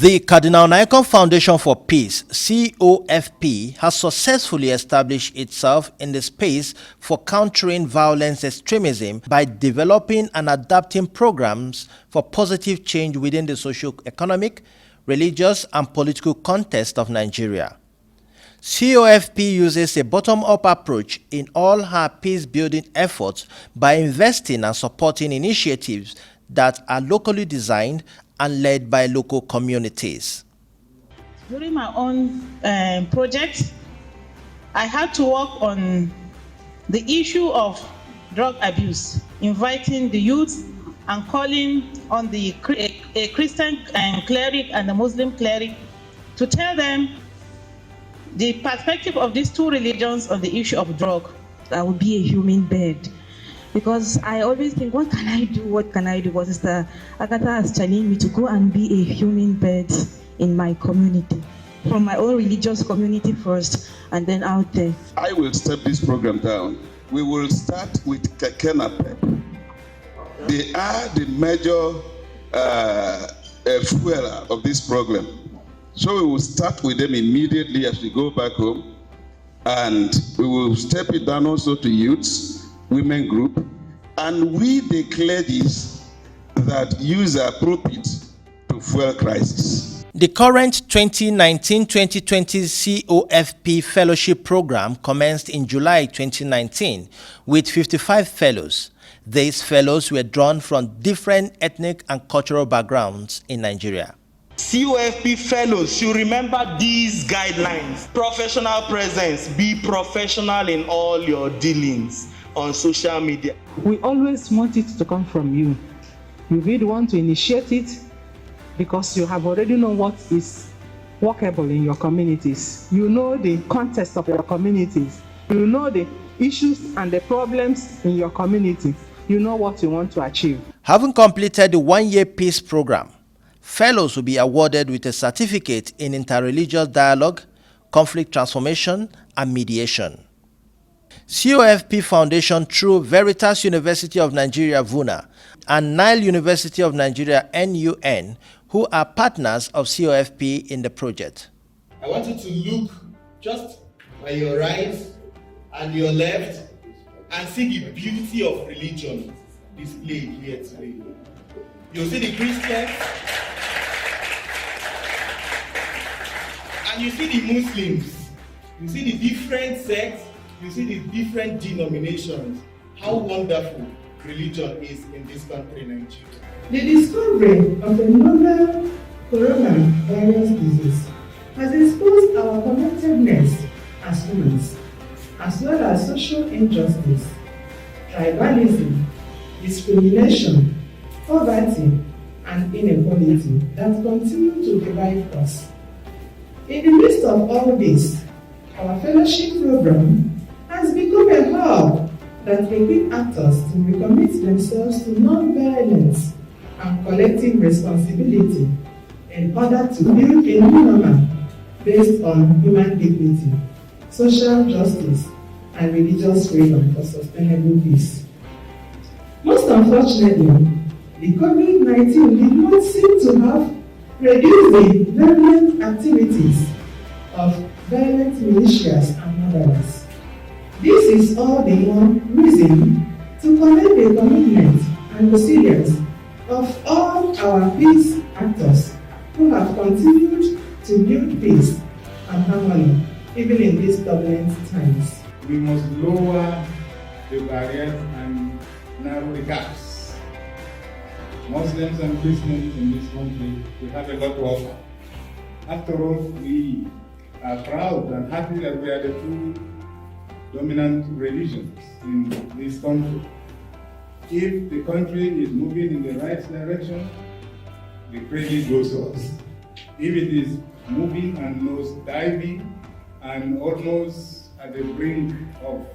The Cardinal Naikan Foundation for Peace, COFP, has successfully established itself in the space for countering violence extremism by developing and adapting programs for positive change within the socio-economic, religious, and political context of Nigeria. COFP uses a bottom-up approach in all her peace-building efforts by investing and supporting initiatives that are locally designed and led by local communities. During my own project, I had to work on the issue of drug abuse, inviting the youth and calling on the Christian cleric and the Muslim cleric to tell them the perspective of these two religions on the issue of drug. I will be a human bird. Because I always think, what can I do? What can I do? But Sister Agatha has challenged me to go and be a human bird in my community. From my own religious community first, and then out there. I will step this program down. We will start with Kekena Pep. They are the major fuel of this program. So we will start with them immediately as we go back home. And we will step it down also to youths, women group, and we declare this that use appropriate to fuel crisis. The current 2019-2020 COFP Fellowship Program commenced in July 2019 with 55 fellows. These fellows were drawn from different ethnic and cultural backgrounds in Nigeria. COFP fellows should remember these guidelines. Professional presence. Be professional in all your dealings on social media. We always want it to come from you. You really want to initiate it because you have already known what is workable in your communities. You know the context of your communities. You know the issues and the problems in your community. You know what you want to achieve. Having completed the one-year peace program, fellows will be awarded with a certificate in interreligious dialogue, conflict transformation, and mediation. COFP Foundation through Veritas University of Nigeria VUNA and Nile University of Nigeria NUN, who are partners of COFP in the project. I want you to look just by your right and your left and see the beauty of religion displayed here today. You see the Christians and you see the Muslims. You see the different sects. You see the different denominations, how wonderful religion is in this country, Nigeria. The discovery of a novel coronavirus disease has exposed our connectedness as humans, as well as social injustice, tribalism, discrimination, poverty, and inequality that continue to divide us. In the midst of all this, our fellowship program has become a hub that equips actors to recommit themselves to non-violence and collective responsibility in order to build a new normal based on human dignity, social justice, and religious freedom for sustainable peace. Most unfortunately, the COVID-19 did not seem to have reduced the violent activities of violent militias and murderers. This is all the more reason to commend the commitment and resilience of all our peace actors who have continued to build peace and harmony even in these turbulent times. We must lower the barriers and narrow the gaps. Muslims and Christians in this country, we have a lot to offer. After all, we are proud and happy that we are the two dominant religions in this country. If the country is moving in the right direction, the credit goes to us. If it is moving and nose diving and almost at the brink of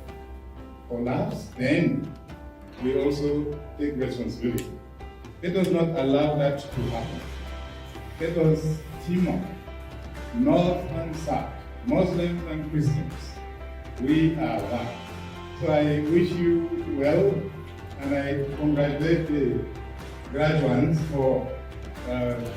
collapse, then we also take responsibility. Let us not allow that to happen. Let us team up, North and South, Muslims and Christians. We are one. So I wish you well, and I congratulate the graduates for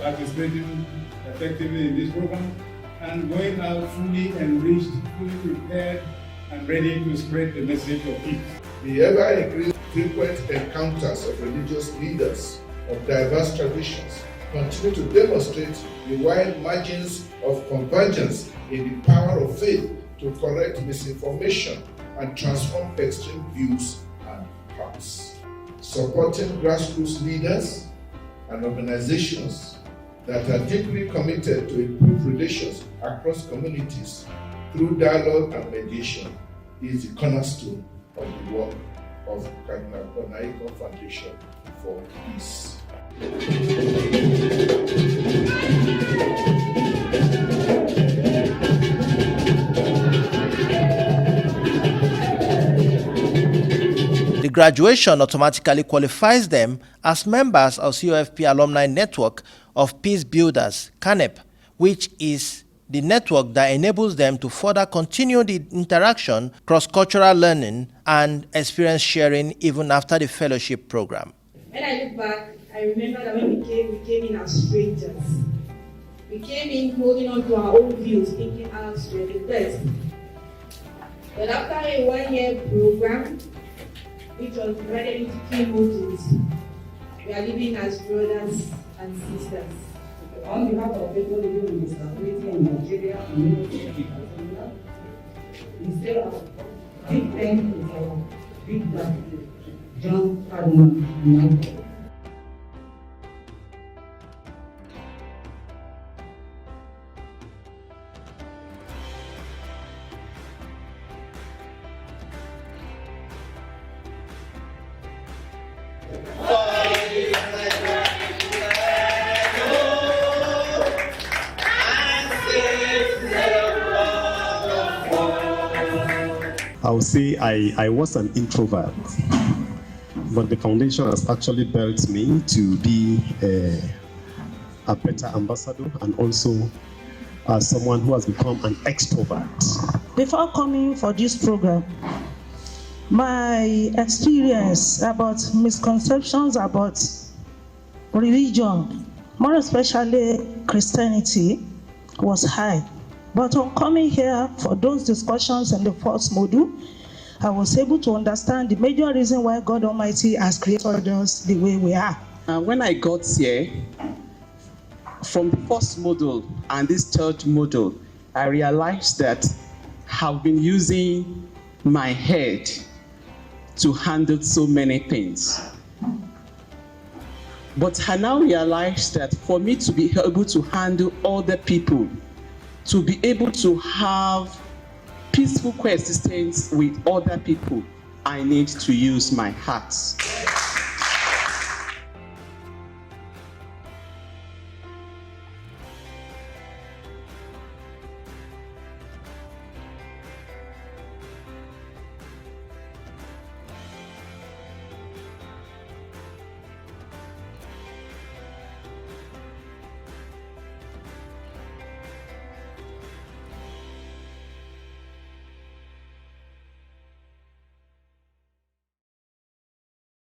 participating effectively in this program and going out fully enriched, fully prepared, and ready to spread the message of peace. The ever-increasing frequent encounters of religious leaders of diverse traditions continue to demonstrate the wide margins of convergence in the power of faith to correct misinformation and transform extreme views and hearts. Supporting grassroots leaders and organizations that are deeply committed to improve relations across communities through dialogue and mediation is the cornerstone of the work of Cardinal Onaiko Foundation for Peace. The graduation automatically qualifies them as members of COFP Alumni Network of Peace Builders, CANEP, which is the network that enables them to further continue the interaction, cross-cultural learning, and experience sharing even after the fellowship program. When I look back, I remember that when we came in as strangers. We came in holding on to our own views, thinking ours were the best. But after a 1-year program, which was divided into 3 modules, we are living as brothers and sisters. On behalf of people living in disability in Nigeria and Tanzania, we say a big thank you to our big brother, John Cardinal Onaiko. I would say I was an introvert, but the foundation has actually built me to be a better ambassador and also someone who has become an extrovert. Before coming for this program, my experience about misconceptions about religion, more especially Christianity, was high. But on coming here for those discussions in the first module, I was able to understand the major reason why God Almighty has created us the way we are. When I got here, from the first module and this third module, I realized that I've been using my head to handle so many things. But I now realize that for me to be able to handle other people, to be able to have peaceful coexistence with other people, I need to use my heart.